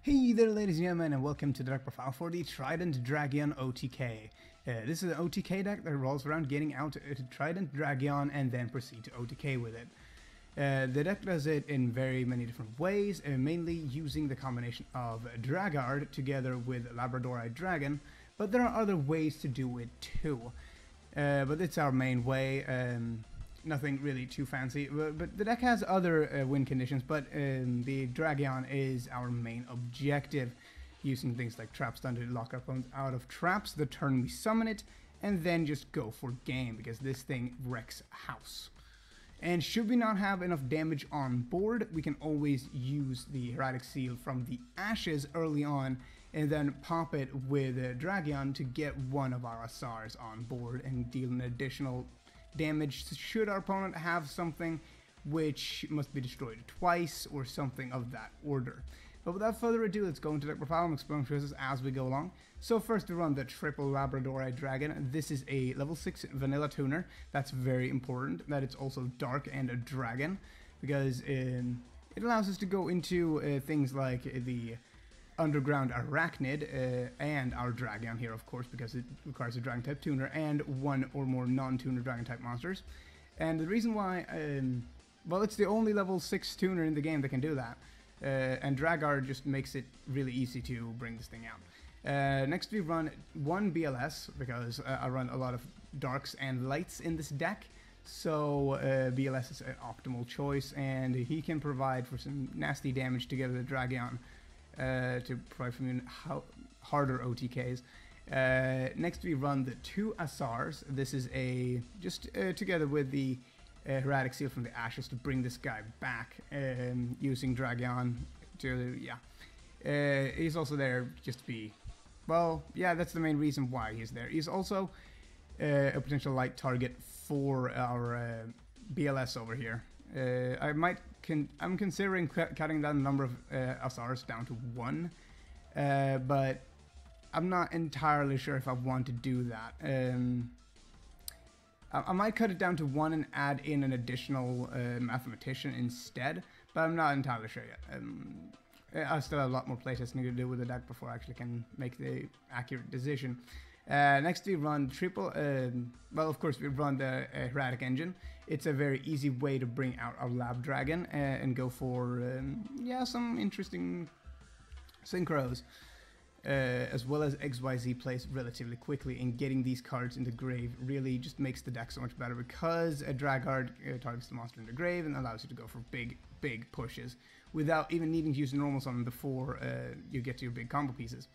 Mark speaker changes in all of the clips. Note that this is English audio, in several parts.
Speaker 1: Hey there, ladies and gentlemen, and welcome to the deck profile for the Trident Dragion OTK. This is an OTK deck that revolves around getting out to Trident Dragion and then proceed to OTK with it. The deck does it in very many different ways, mainly using the combination of Dragard together with Labradorite Dragon, but there are other ways to do it too. But it's our main way. Nothing really too fancy, but the deck has other win conditions, but the Dragion is our main objective, using things like Trap Stun to lock our opponents out of traps the turn we summon it, and then just go for game, because this thing wrecks house. And should we not have enough damage on board, we can always use the Heraldic Seal from the Ashes early on, and then pop it with Dragion to get one of our Asars on board and deal an additional damage should our opponent have something which must be destroyed twice or something of that order. But without further ado, let's go into deck profile and explore choices as we go along. So first we run the triple Labradorite Dragon. This is a level 6 vanilla tuner. That's very important that it's also dark and a dragon, because it allows us to go into things like the underground arachnid and our Dragion here, of course, because it requires a dragon type tuner and one or more non-tuner dragon type monsters. And the reason why, well, it's the only level 6 tuner in the game that can do that, and Dragard just makes it really easy to bring this thing out. Next we run one BLS, because I run a lot of darks and lights in this deck, so BLS is an optimal choice, and he can provide for some nasty damage together with Dragion. To provide for me harder OTKs. Next we run the two Asars. This is just together with the Heraldic Seal from the Ashes to bring this guy back, using Dragion to, he's also there just to be, well, yeah, that's the main reason why he's there. He's also a potential light target for our BLS over here. I'm considering cutting that number of Asars down to 1, but I'm not entirely sure if I want to do that. I might cut it down to 1 and add in an additional mathematician instead, but I'm not entirely sure yet. I still have a lot more playtesting to do with the deck before I actually can make the accurate decision. Next we run triple, well, of course we run the Heraldic Engine. It's a very easy way to bring out our Lab Dragon and go for, some interesting synchros, as well as XYZ plays relatively quickly, and getting these cards in the grave really just makes the deck so much better, because a Dragard targets the monster in the grave and allows you to go for big pushes without even needing to use a normal summon before you get to your big combo pieces.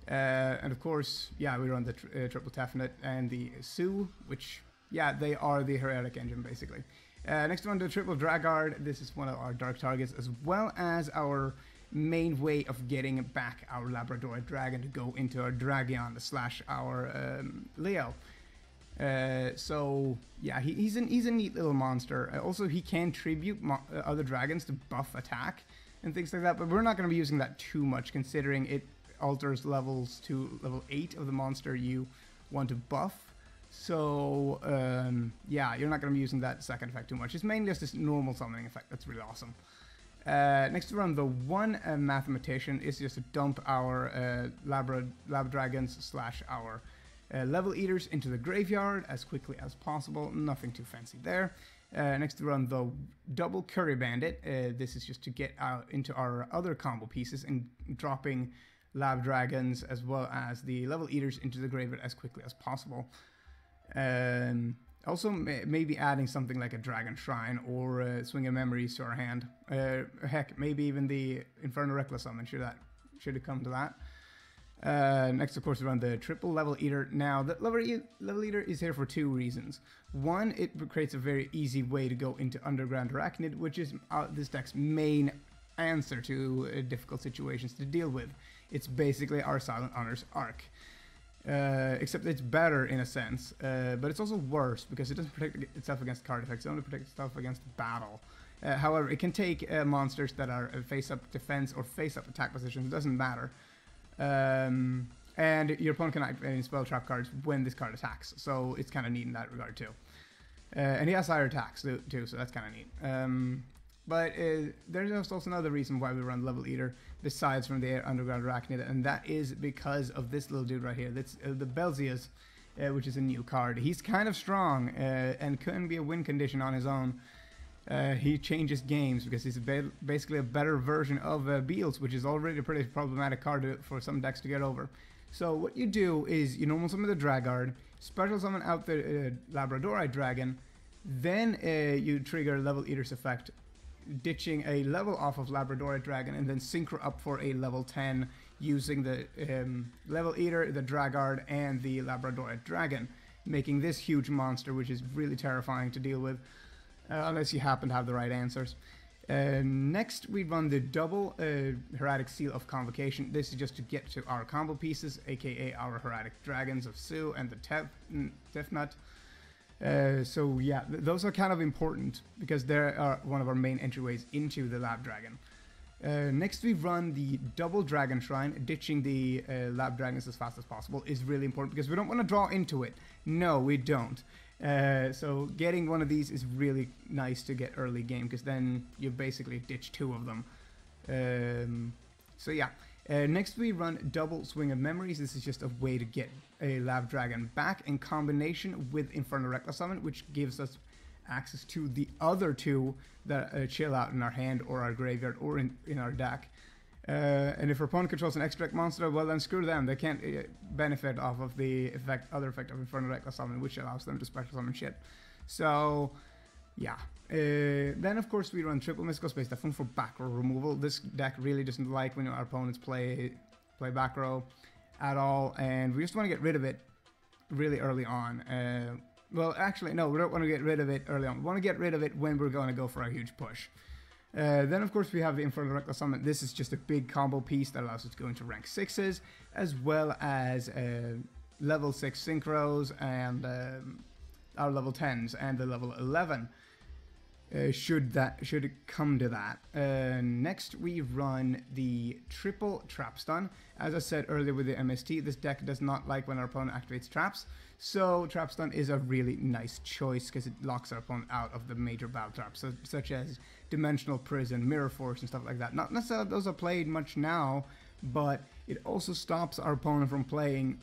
Speaker 1: And of course, we run the triple Tefnet and the Sue, which, they are the Heraldic Engine, basically. Next one, the triple Dragard. This is one of our dark targets, as well as our main way of getting back our Labradorite Dragon to go into our Dragion / our Leo. So, he's a neat little monster. Also, he can tribute other dragons to buff attack and things like that, but we're not going to be using that too much, considering it alters levels to level 8 of the monster you want to buff. So you're not going to be using that second effect too much. It's mainly just this normal summoning effect that's really awesome. Next to run the one mathematician is just to dump our lab dragons / our level eaters into the graveyard as quickly as possible. Nothing too fancy there. Next to run the double Curry Bandit. This is just to get out into our other combo pieces and dropping Lab Dragons as well as the level eaters into the graveyard as quickly as possible. Also maybe adding something like a Dragon Shrine or Swing of Memories to our hand. Heck, maybe even the Infernal Reckless Summon, should it come to that. Next, of course, we run the triple Level Eater. Now, the Level Eater is here for 2 reasons. One, it creates a very easy way to go into Underground Arachnid, which is this deck's main answer to difficult situations to deal with. It's basically our Silent Honors arc, except it's better in a sense, but it's also worse because it doesn't protect itself against card effects, it only protects itself against battle. However, it can take monsters that are face-up defense or face-up attack positions, it doesn't matter. And your opponent can activate any spell trap cards when this card attacks, so it's kind of neat in that regard too. And he has higher attacks too, so that's kind of neat. But there's also another reason why we run Level Eater, besides from the Underground Arachnid, and that is because of this little dude right here. That's the Belzius, which is a new card. He's kind of strong and couldn't be a win condition on his own. He changes games because he's basically a better version of Beals, which is already a pretty problematic card for some decks to get over. So what you do is you normal summon the Dragard, special summon out the Labradorite Dragon, then you trigger Level Eater's effect, ditching a level off of Labradorite Dragon, and then synchro up for a level 10 using the Level Eater, the Dragard, and the Labradorite Dragon, making this huge monster, which is really terrifying to deal with, unless you happen to have the right answers. Next, we run the double Heretic Seal of Convocation. This is just to get to our combo pieces, aka our Heretic Dragons of Sue and the Tefnut. So yeah, those are kind of important because they are one of our main entryways into the Lab Dragon. Next, we run the double Dragon Shrine. Ditching the Lab Dragons as fast as possible is really important because we don't want to draw into it. No, we don't. So getting one of these is really nice to get early game because then you basically ditch 2 of them. So yeah. Next we run double Swing of Memories. This is just a way to get a Lab Dragon back in combination with Infernal Reckless Summon, which gives us access to the other 2 that chill out in our hand or our graveyard or in our deck. And if our opponent controls an extra deck monster, well then screw them. They can't benefit off of the other effect of Infernal Reckless Summon, which allows them to special summon shit. So yeah. Then of course we run triple Mystical Space Typhoon for back row removal. This deck really doesn't like when our opponents play back row at all, and we just want to get rid of it really early on. Well, actually, no, we don't want to get rid of it early on. We want to get rid of it when we're going to go for a huge push. Then of course we have the Infernal Reckless Summon. This is just a big combo piece that allows us to go into rank 6s, as well as level 6 synchros and our level 10s and the level 11. Should it come to that. Next we run the triple Trap Stun. As I said earlier with the MST, this deck does not like when our opponent activates traps, so Trap Stun is a really nice choice because it locks our opponent out of the major battle traps, such as Dimensional Prison, Mirror Force, and stuff like that. Not necessarily those are played much now, but it also stops our opponent from playing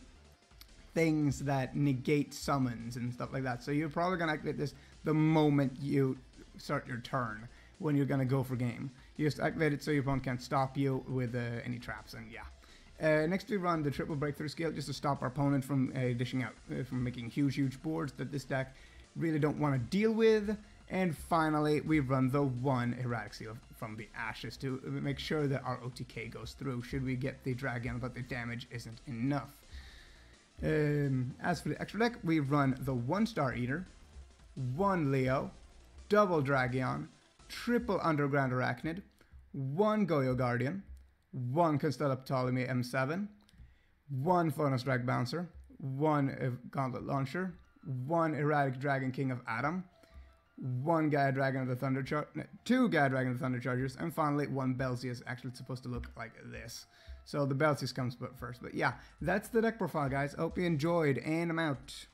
Speaker 1: things that negate summons and stuff like that. So you're probably going to activate this the moment you start your turn when you're going to go for game. You just activate it so your opponent can't stop you with any traps, and yeah. Next we run the triple Breakthrough Scale just to stop our opponent from dishing out, from making huge boards that this deck really don't want to deal with. And finally we run the one Heretic Seal from the Ashes to make sure that our OTK goes through should we get the Dragon but the damage isn't enough. As for the extra deck, we run the 1-Star Eater, 1 Leo, double Dragion, triple Underground Arachnid, 1 Goyo Guardian, 1 Constella Ptolemy M7, 1 Phonos Drag Bouncer, 1 Gauntlet Launcher, 1 Erratic Dragon King of Adam, 1 Gaia Dragon of the Thunder Chargers, 2 Gaia Dragon of the Thunder Chargers, and finally 1 Belzius. Actually, it's supposed to look like this. So the Belzius comes first. But yeah, that's the deck profile, guys. I hope you enjoyed, and I'm out.